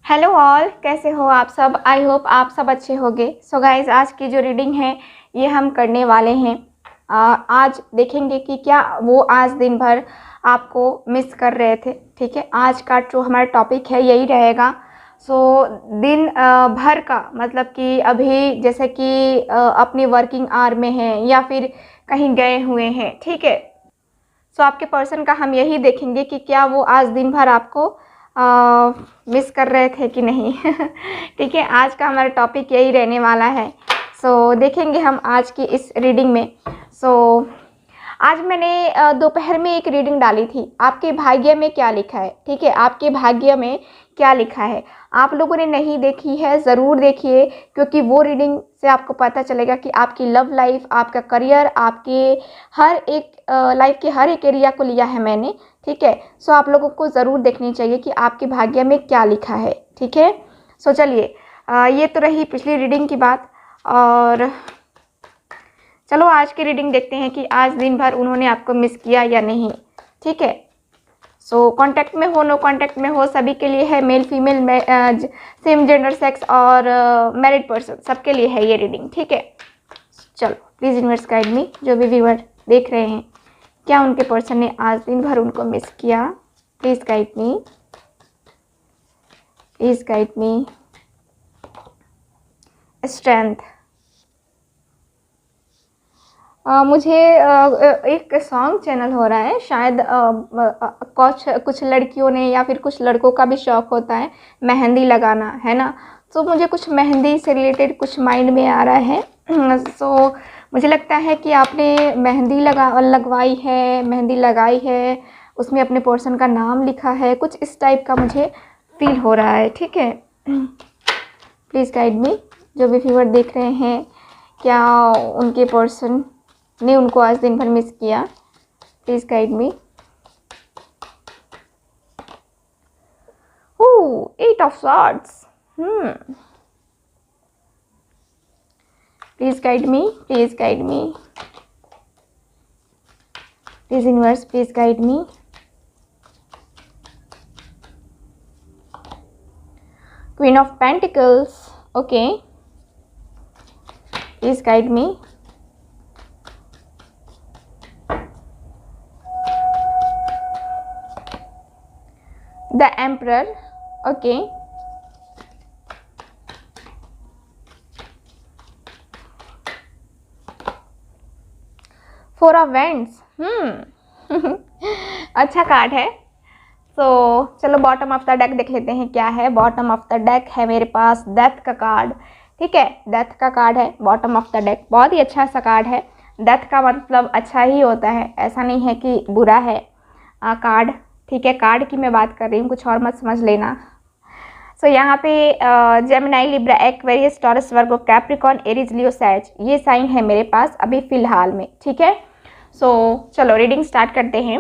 Hello all, कैसे हो आप सब। आई होप आप सब अच्छे होंगे। सो गाइज, आज की जो रीडिंग है ये हम करने वाले हैं। आज देखेंगे कि क्या वो आज दिन भर आपको मिस कर रहे थे। ठीक है, आज का जो हमारा टॉपिक है यही रहेगा। सो दिन भर का मतलब कि अभी जैसे कि अपनी वर्किंग आवर में हैं या फिर कहीं गए हुए हैं। ठीक है, सो आपके पर्सन का हम यही देखेंगे कि क्या वो आज दिन भर आपको मिस कर रहे थे कि नहीं। ठीक है, आज का हमारा टॉपिक यही रहने वाला है। सो देखेंगे हम आज की इस रीडिंग में। सो आज मैंने दोपहर में एक रीडिंग डाली थी, आपके भाग्य में क्या लिखा है। ठीक है, आपके भाग्य में क्या लिखा है। आप लोगों ने नहीं देखी है ज़रूर देखिए, क्योंकि वो रीडिंग से आपको पता चलेगा कि आपकी लव लाइफ, आपका करियर, आपके हर एक लाइफ के हर एक एरिया को लिया है मैंने। ठीक है, सो आप लोगों को ज़रूर देखनी चाहिए कि आपके भाग्य में क्या लिखा है। ठीक है, सो चलिए, ये तो रही पिछली रीडिंग की बात। और चलो आज की रीडिंग देखते हैं कि आज दिन भर उन्होंने आपको मिस किया या नहीं। ठीक है, सो कांटेक्ट में हो, नो कांटेक्ट में हो, सभी के लिए है। Male female, same gender, sex और मैरिड पर्सन, सबके लिए है ये रीडिंग। ठीक है, चलो प्लीज़ यूनिवर्स गाइड मी। जो भी व्यूअर देख रहे हैं, क्या उनके पर्सन ने आज दिन भर उनको मिस किया। Please guide me, please guide me. Strength. मुझे एक सॉन्ग चैनल हो रहा है शायद। कुछ लड़कियों ने या फिर कुछ लड़कों का भी शौक़ होता है मेहंदी लगाना, है ना। तो मुझे कुछ मेहंदी से रिलेटेड कुछ माइंड में आ रहा है। सो मुझे लगता है कि आपने मेहंदी लगवाई है, मेहंदी लगाई है, उसमें अपने पर्सन का नाम लिखा है, कुछ इस टाइप का मुझे फील हो रहा है। ठीक है, प्लीज़ गाइड मी। जो भी व्यूअर देख रहे हैं, क्या उनके पर्सन ने उनको आज दिन भर मिस किया। Please guide me. Eight of swords. Please guide me, please guide me, please universe, please guide me. Queen of pentacles. Okay, please guide me. The Emperor. Okay. Four of Wands. अच्छा card है। तो चलो bottom of the deck देख लेते हैं क्या है। Bottom of the deck है मेरे पास डेथ का कार्ड। ठीक है, डेथ का कार्ड है बॉटम ऑफ द डेक। बहुत ही अच्छा सा कार्ड है। डेथ का मतलब अच्छा ही होता है, ऐसा नहीं है कि बुरा है कार्ड। ठीक है, कार्ड की मैं बात कर रही हूँ, कुछ और मत समझ लेना। सो यहाँ पे जेमिनी, लिब्रा, एक्वेरियस, टॉरस, वर्गो, कैप्रिकॉर्न, एरीज, लियो, सैज, ये साइन है मेरे पास अभी फ़िलहाल में। ठीक है, सो चलो रीडिंग स्टार्ट करते हैं।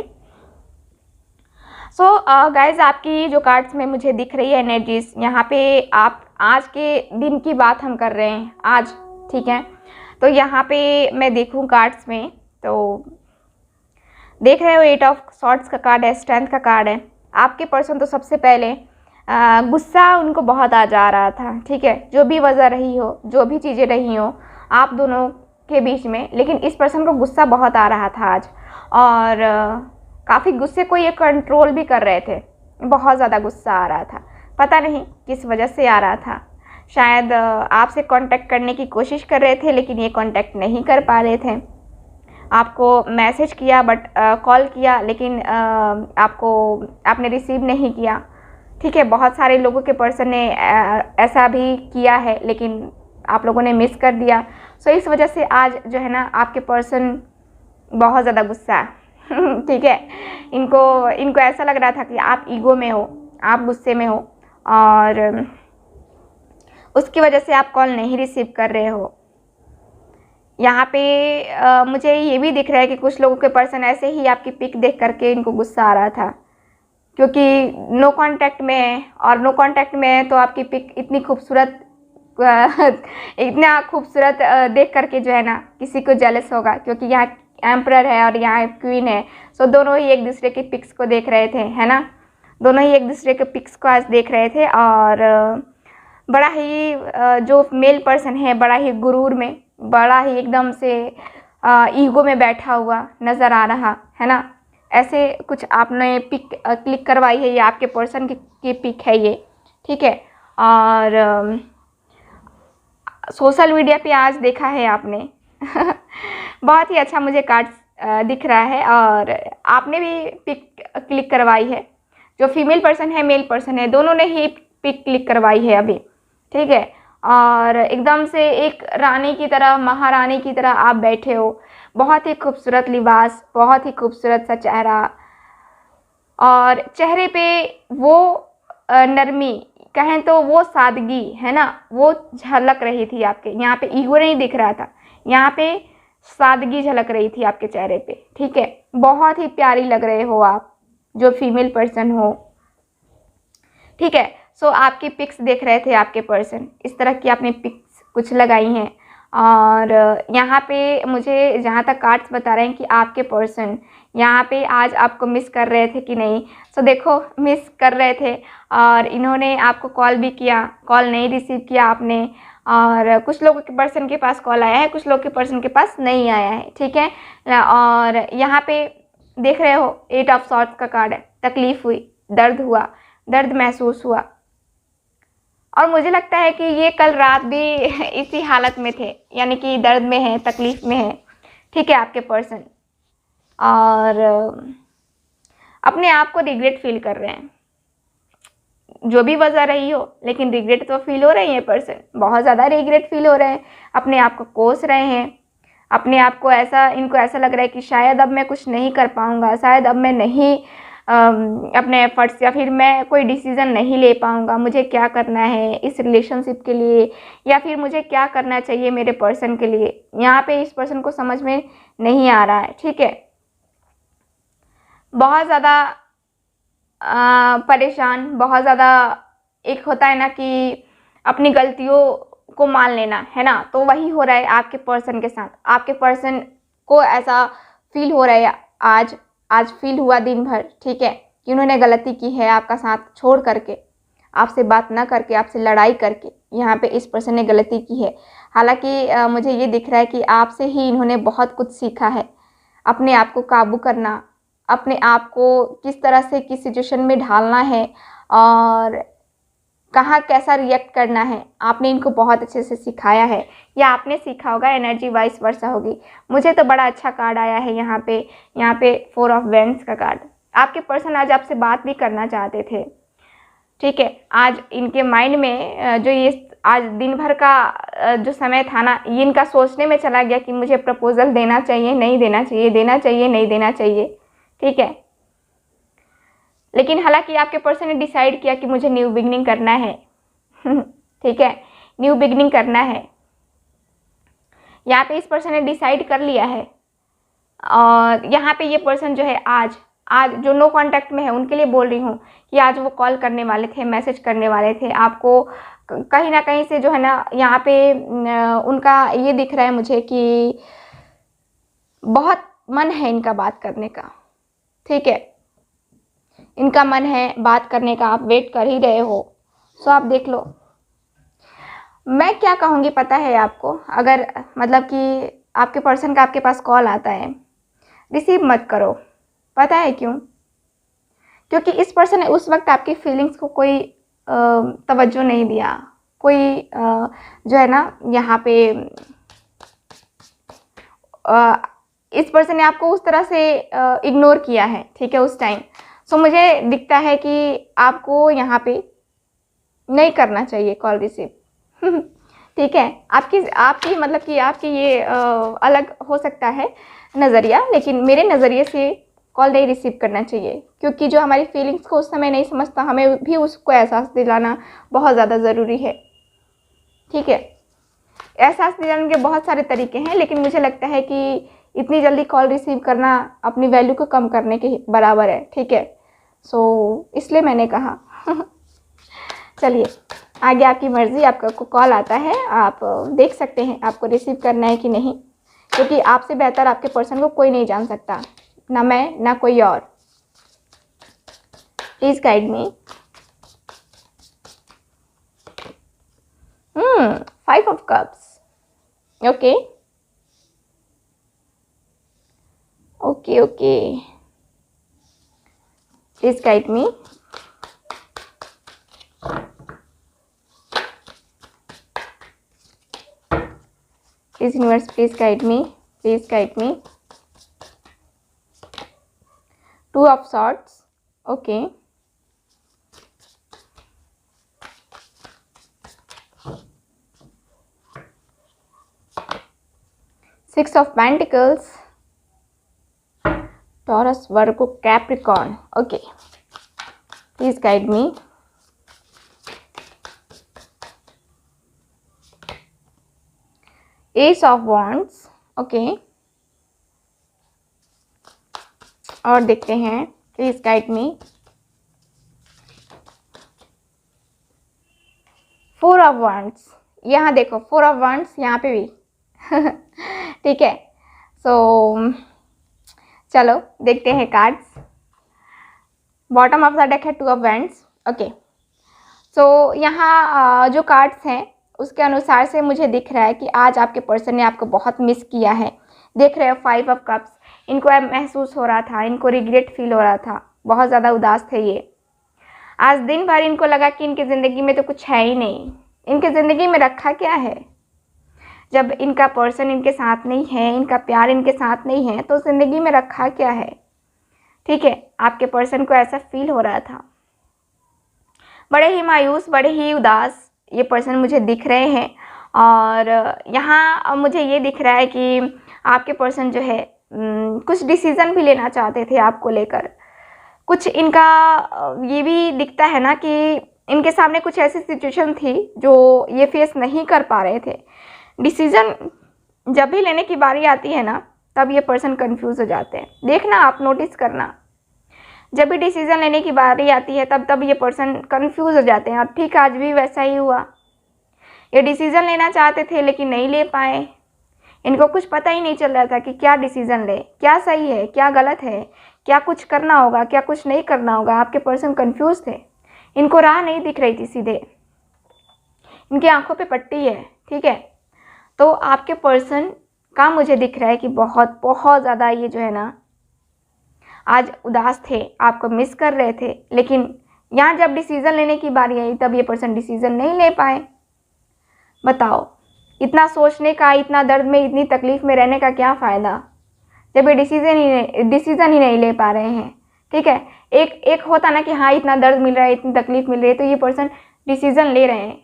सो गाइज, आपकी जो कार्ड्स में मुझे दिख रही है एनर्जीज, यहाँ पे आप आज के दिन की बात हम कर रहे हैं आज। ठीक है, तो यहाँ पे मैं देखूँ कार्ड्स में तो देख रहे हो एट ऑफ सॉर्ड्स का कार्ड है, स्ट्रेंथ का कार्ड है। आपके पर्सन तो सबसे पहले गुस्सा उनको बहुत आ जा रहा था। ठीक है, जो भी वजह रही हो, जो भी चीज़ें रही हो आप दोनों के बीच में, लेकिन इस पर्सन को गुस्सा बहुत आ रहा था आज। और काफ़ी गुस्से को ये कंट्रोल भी कर रहे थे। बहुत ज़्यादा गुस्सा आ रहा था, पता नहीं किस वजह से आ रहा था। शायद आपसे कांटेक्ट करने की कोशिश कर रहे थे, लेकिन ये कांटेक्ट नहीं कर पा रहे थे। आपको मैसेज किया बट कॉल किया, लेकिन आपने रिसीव नहीं किया। ठीक है, बहुत सारे लोगों के पर्सन ने ऐसा भी किया है, लेकिन आप लोगों ने मिस कर दिया। सो इस वजह से आज जो है ना आपके पर्सन बहुत ज़्यादा गुस्सा है। ठीक है, इनको ऐसा लग रहा था कि आप ईगो में हो, आप गुस्से में हो, और उसकी वजह से आप कॉल नहीं रिसीव कर रहे हो। यहाँ पे मुझे ये भी दिख रहा है कि कुछ लोगों के पर्सन ऐसे ही आपकी पिक देख करके इनको गुस्सा आ रहा था, क्योंकि नो कांटेक्ट में है। और नो कांटेक्ट में है तो आपकी पिक इतनी खूबसूरत इतना खूबसूरत देख करके जो है ना किसी को जेलस होगा, क्योंकि यहाँ एम्परर है और यहाँ क्वीन है। सो दोनों ही एक दूसरे की पिक्स को देख रहे थे, है ना। दोनों ही एक दूसरे के पिक्स को आज देख रहे थे और बड़ा ही जो मेल पर्सन है बड़ा ही गुरूर में, बड़ा ही एकदम से ईगो में बैठा हुआ नज़र आ रहा है ना। ऐसे कुछ आपने पिक क्लिक करवाई है, ये आपके पर्सन की पिक है ये, ठीक है। और सोशल मीडिया पे आज देखा है आपने बहुत ही अच्छा मुझे कार्ड्स दिख रहा है और आपने भी पिक क्लिक करवाई है। जो फीमेल पर्सन है मेल पर्सन है, दोनों ने ही पिक क्लिक करवाई है अभी, ठीक है। और एकदम से एक रानी की तरह, महारानी की तरह आप बैठे हो, बहुत ही खूबसूरत लिबास, बहुत ही खूबसूरत सा चेहरा और चेहरे पे वो नरमी कहें तो वो सादगी है ना, वो झलक रही थी आपके। यहाँ पे ईगो नहीं दिख रहा था, यहाँ पे सादगी झलक रही थी आपके चेहरे पे, ठीक है। बहुत ही प्यारी लग रहे हो आप जो फीमेल पर्सन हो, ठीक है। सो आपकी पिक्स देख रहे थे आपके पर्सन, इस तरह की आपने पिक्स कुछ लगाई हैं और यहाँ पे मुझे जहाँ तक कार्ड्स बता रहे हैं कि आपके पर्सन यहाँ पे आज आपको मिस कर रहे थे कि नहीं। सो देखो मिस कर रहे थे और इन्होंने आपको कॉल भी किया, कॉल नहीं रिसीव किया आपने। और कुछ लोगों के पर्सन के पास कॉल आया है, कुछ लोगों के पर्सन के पास नहीं आया है, ठीक है। और यहाँ पे देख रहे हो 8 ऑफ सॉर्ड्स का कार्ड है। तकलीफ़ हुई, दर्द हुआ, दर्द महसूस हुआ और मुझे लगता है कि ये कल रात भी इसी हालत में थे, यानी कि दर्द में है, तकलीफ़ में है, ठीक है आपके पर्सन। और अपने आप को रिग्रेट फील कर रहे हैं, जो भी वजह रही हो, लेकिन रिग्रेट तो फील हो रही है पर्सन, बहुत ज़्यादा रिग्रेट फील हो रहे हैं, अपने आप को कोस रहे हैं, अपने आप को ऐसा, इनको ऐसा लग रहा है कि शायद अब मैं कुछ नहीं कर पाऊँगा, शायद अब मैं नहीं अपने एफर्ट्स या फिर मैं कोई डिसीज़न नहीं ले पाऊँगा, मुझे क्या करना है इस रिलेशनशिप के लिए या फिर मुझे क्या करना चाहिए मेरे पर्सन के लिए। यहाँ पे इस पर्सन को समझ में नहीं आ रहा है, ठीक है। बहुत ज़्यादा परेशान, बहुत ज़्यादा, एक होता है ना कि अपनी गलतियों को मान लेना, है ना, तो वही हो रहा है आपके पर्सन के साथ। आपके पर्सन को ऐसा फील हो रहा है आज फील हुआ दिन भर, ठीक है, कि उन्होंने गलती की है आपका साथ छोड़ करके, आपसे बात ना करके, आपसे लड़ाई करके। यहाँ पे इस पर्सन ने गलती की है। हालांकि मुझे ये दिख रहा है कि आपसे ही इन्होंने बहुत कुछ सीखा है, अपने आप को काबू करना, अपने आप को किस तरह से किस सिचुएशन में ढालना है और कहाँ कैसा रिएक्ट करना है, आपने इनको बहुत अच्छे से सिखाया है या आपने सीखा होगा। एनर्जी वाइस वर्सा होगी। मुझे तो बड़ा अच्छा कार्ड आया है यहाँ पे 4 ऑफ वेंड्स का कार्ड। आपके पर्सन आज आपसे बात भी करना चाहते थे, ठीक है। आज इनके माइंड में जो ये आज दिन भर का जो समय था ना, ये इनका सोचने में चला गया कि मुझे प्रपोजल देना चाहिए नहीं देना चाहिए, देना चाहिए नहीं देना चाहिए, ठीक है। लेकिन हालांकि आपके पर्सन ने डिसाइड किया कि मुझे न्यू बिगनिंग करना है ठीक है, न्यू बिगनिंग करना है। यहाँ पे इस पर्सन ने डिसाइड कर लिया है और यहाँ पे ये पर्सन जो है आज जो नो कांटेक्ट में है उनके लिए बोल रही हूँ कि आज वो कॉल करने वाले थे, मैसेज करने वाले थे आपको कहीं ना कहीं से, जो है ना, यहाँ पे उनका ये दिख रहा है मुझे कि बहुत मन है इनका बात करने का, ठीक है, इनका मन है बात करने का, आप वेट कर ही रहे हो। सो आप देख लो, मैं क्या कहूँगी पता है आपको, अगर मतलब कि आपके पर्सन का आपके पास कॉल आता है, रिसीव मत करो। पता है क्यों? क्योंकि इस पर्सन ने उस वक्त आपकी फीलिंग्स को कोई तवज्जो नहीं दिया, कोई जो है ना, यहाँ पे इस पर्सन ने आपको उस तरह से इग्नोर किया है, ठीक है, उस टाइम। सो मुझे दिखता है कि आपको यहाँ पे नहीं करना चाहिए कॉल रिसीव ठीक है। आपकी मतलब कि आपकी ये अलग हो सकता है नज़रिया, लेकिन मेरे नज़रिए से कॉल नहीं रिसीव करना चाहिए, क्योंकि जो हमारी फीलिंग्स को उस समय नहीं समझता, हमें भी उसको एहसास दिलाना बहुत ज़्यादा ज़रूरी है, ठीक है। एहसास दिलाने के बहुत सारे तरीके हैं, लेकिन मुझे लगता है कि इतनी जल्दी कॉल रिसीव करना अपनी वैल्यू को कम करने के बराबर है, ठीक है। सो इसलिए मैंने कहा चलिए आगे आपकी मर्ज़ी, आपको कॉल आता है, आप देख सकते हैं आपको रिसीव करना है कि नहीं, क्योंकि आपसे बेहतर आपके पर्सन को कोई नहीं जान सकता, ना मैं ना कोई और, please guide me. 5 of cups। Okay okay okay, please guide me. Please universe, please guide me, please guide me. 2 of swords। Okay, 6 of Pentacles। Taurus, Virgo, Capricorn। Okay, please guide me. Ace of Wands। Okay, और देखते हैं, please guide me. 4 of Wands। यहाँ देखो 4 of Wands यहाँ पे भी ठीक है। चलो देखते हैं cards. Bottom of the deck है 2 of Wands। ओके, यहाँ जो कार्ड्स हैं उसके अनुसार से मुझे दिख रहा है कि आज आपके पर्सन ने आपको बहुत मिस किया है। देख रहे हो 5 of Cups, इनको महसूस हो रहा था, इनको रिग्रेट फील हो रहा था, बहुत ज़्यादा उदास थे ये। आज दिन भर इनको लगा कि इनकी ज़िंदगी में तो कुछ है ही नहीं, इनकी ज़िंदगी में रखा क्या है। जब इनका पर्सन इनके साथ नहीं है, इनका प्यार इनके साथ नहीं है, तो ज़िंदगी में रखा क्या है। ठीक है, आपके पर्सन को ऐसा फील हो रहा था, बड़े ही मायूस, बड़े ही उदास ये पर्सन मुझे दिख रहे हैं। और यहाँ मुझे ये दिख रहा है कि आपके पर्सन जो है कुछ डिसीज़न भी लेना चाहते थे आपको लेकर। कुछ इनका ये भी दिखता है ना कि इनके सामने कुछ ऐसी सिचुएशन थी जो ये फेस नहीं कर पा रहे थे। डिसीज़न जब भी लेने की बारी आती है ना, तब ये पर्सन कंफ्यूज हो जाते हैं। देखना, आप नोटिस करना, जब भी डिसीज़न लेने की बारी आती है तब ये पर्सन कंफ्यूज हो जाते हैं। और ठीक आज भी वैसा ही हुआ। ये डिसीज़न लेना चाहते थे लेकिन नहीं ले पाए। इनको कुछ पता ही नहीं चल रहा था कि क्या डिसीज़न ले, क्या सही है, क्या गलत है, क्या कुछ करना होगा, क्या कुछ नहीं करना होगा। आपके पर्सन कंफ्यूज थे, इनको राह नहीं दिख रही थी सीधे, इनकी आंखों पे पट्टी है। ठीक है, तो आपके पर्सन का मुझे दिख रहा है कि बहुत बहुत ज़्यादा ये जो है ना आज उदास थे, आपको मिस कर रहे थे। लेकिन यहाँ जब डिसीज़न लेने की बारी आई तब ये पर्सन डिसीज़न नहीं ले पाए। बताओ, इतना सोचने का, इतना दर्द में, इतनी तकलीफ़ में रहने का क्या फ़ायदा जब ये डिसीज़न ही नहीं ले पा रहे हैं। ठीक है, एक होता ना कि हाँ इतना दर्द मिल रहा है, इतनी तकलीफ़ मिल रही है, तो ये पर्सन डिसीज़न ले रहे हैं,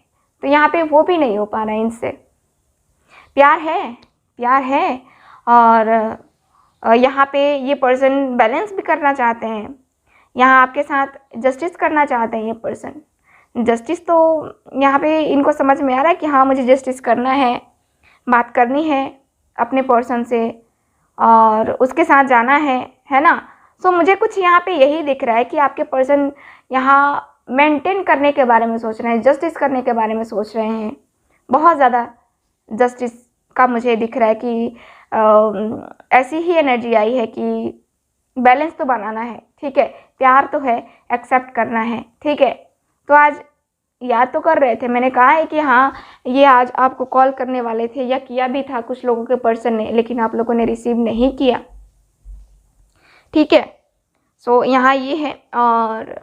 तो यहाँ पे वो भी नहीं हो पा रहा है इनसे। प्यार है और यहाँ पे ये पर्सन बैलेंस भी करना चाहते हैं, यहाँ आपके साथ जस्टिस करना चाहते हैं ये पर्सन। जस्टिस तो यहाँ पे इनको समझ में आ रहा है कि हाँ मुझे जस्टिस करना है, बात करनी है अपने पर्सन से और उसके साथ जाना है ना। सो मुझे कुछ यहाँ पे यही दिख रहा है कि आपके पर्सन यहाँ मेंटेन करने के बारे में सोच रहे हैं, जस्टिस करने के बारे में सोच रहे हैं। बहुत ज़्यादा जस्टिस का मुझे दिख रहा है कि ऐसी ही एनर्जी आई है कि बैलेंस तो बनाना है। ठीक है, प्यार तो है, एक्सेप्ट करना है। ठीक है, तो आज याद तो कर रहे थे, मैंने कहा है कि हाँ ये आज आपको कॉल करने वाले थे या किया भी था कुछ लोगों के पर्सन ने, लेकिन आप लोगों ने रिसीव नहीं किया। ठीक है, सो यहाँ ये है। और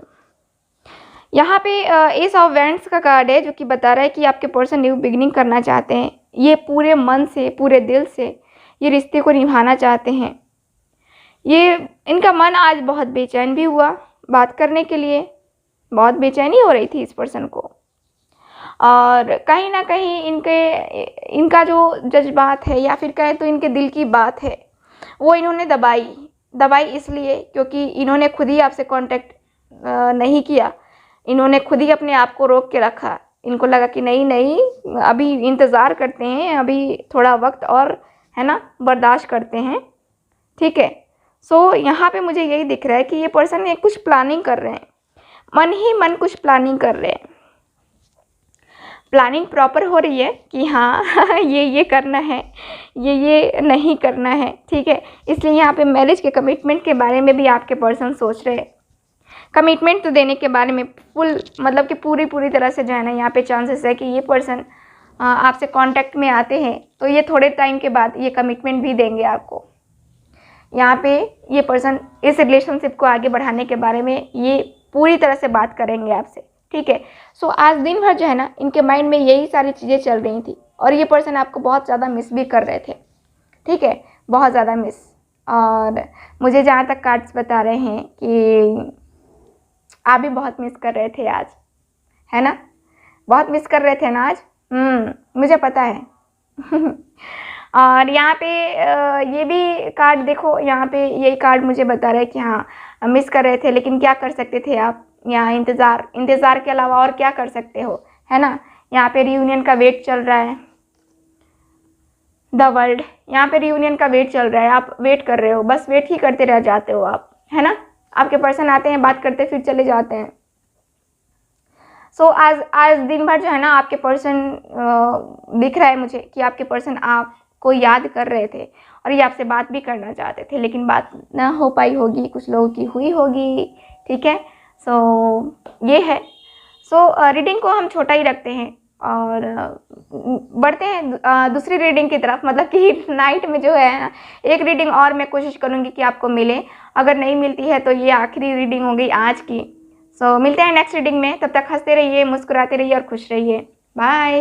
यहाँ पे एस ऑफ वैंड्स का कार्ड है जो कि बता रहा है कि आपके पर्सन न्यू बिगिनिंग करना चाहते हैं। ये पूरे मन से, पूरे दिल से ये रिश्ते को निभाना चाहते हैं। ये इनका मन आज बहुत बेचैन भी हुआ बात करने के लिए, बहुत बेचैनी हो रही थी इस पर्सन को। और कहीं ना कहीं इनका जो जज्बात है या फिर कहे तो इनके दिल की बात है वो इन्होंने दबाई इसलिए क्योंकि इन्होंने खुद ही आपसे कांटेक्ट नहीं किया, इन्होंने खुद ही अपने आप को रोक के रखा। इनको लगा कि नहीं अभी इंतज़ार करते हैं, अभी थोड़ा वक्त और है ना, बर्दाश्त करते हैं। ठीक है, सो यहाँ पे मुझे यही दिख रहा है कि ये पर्सन ये कुछ प्लानिंग कर रहे हैं, मन ही मन कुछ प्लानिंग कर रहे हैं। प्लानिंग प्रॉपर हो रही है कि हाँ ये करना है, ये नहीं करना है। ठीक है, इसलिए यहाँ पे मैरिज के कमिटमेंट के बारे में भी आपके पर्सन सोच रहे हैं। कमिटमेंट तो देने के बारे में फुल मतलब कि पूरी तरह से जो है ना यहाँ पे चांसेस है कि ये पर्सन आपसे कांटेक्ट में आते हैं तो ये थोड़े टाइम के बाद ये कमिटमेंट भी देंगे आपको। यहाँ पे ये पर्सन इस रिलेशनशिप को आगे बढ़ाने के बारे में ये पूरी तरह से बात करेंगे आपसे, ठीक है। सो आज दिन भर जो है ना इनके माइंड में यही सारी चीज़ें चल रही थी और ये पर्सन आपको बहुत ज़्यादा मिस भी कर रहे थे, ठीक है, बहुत ज़्यादा मिस। और मुझे जहाँ तक कार्ड्स बता रहे हैं कि आप भी बहुत मिस कर रहे थे आज, है ना, बहुत मिस कर रहे थे ना आज, मुझे पता है। और यहाँ पे ये भी कार्ड देखो, यहाँ पे यही कार्ड मुझे बता रहे हैं कि हाँ मिस कर रहे थे, लेकिन क्या कर सकते थे आप, यहाँ इंतज़ार के अलावा और क्या कर सकते हो, है ना। यहाँ पे रियूनियन का वेट चल रहा है, द वर्ल्ड, यहाँ पे रियूनियन का वेट चल रहा है, आप वेट कर रहे हो, बस वेट ही करते रह जाते हो आप, है ना। आपके पर्सन आते हैं, बात करते फिर चले जाते हैं। सो आज दिन भर जो है ना आपके पर्सन दिख रहा है मुझे कि आपके पर्सन आपको याद कर रहे थे और ये आपसे बात भी करना चाहते थे, लेकिन बात ना हो पाई होगी, कुछ लोगों की हुई होगी, ठीक है। सो ये है। सो रीडिंग को हम छोटा ही रखते हैं और बढ़ते हैं दूसरी रीडिंग की तरफ, मतलब कि नाइट में जो है ना एक रीडिंग और मैं कोशिश करूँगी कि आपको मिले, अगर नहीं मिलती है तो ये आखिरी रीडिंग हो गई आज की। सो मिलते हैं नेक्स्ट रीडिंग में, तब तक हंसते रहिए, मुस्कुराते रहिए और खुश रहिए। बाय।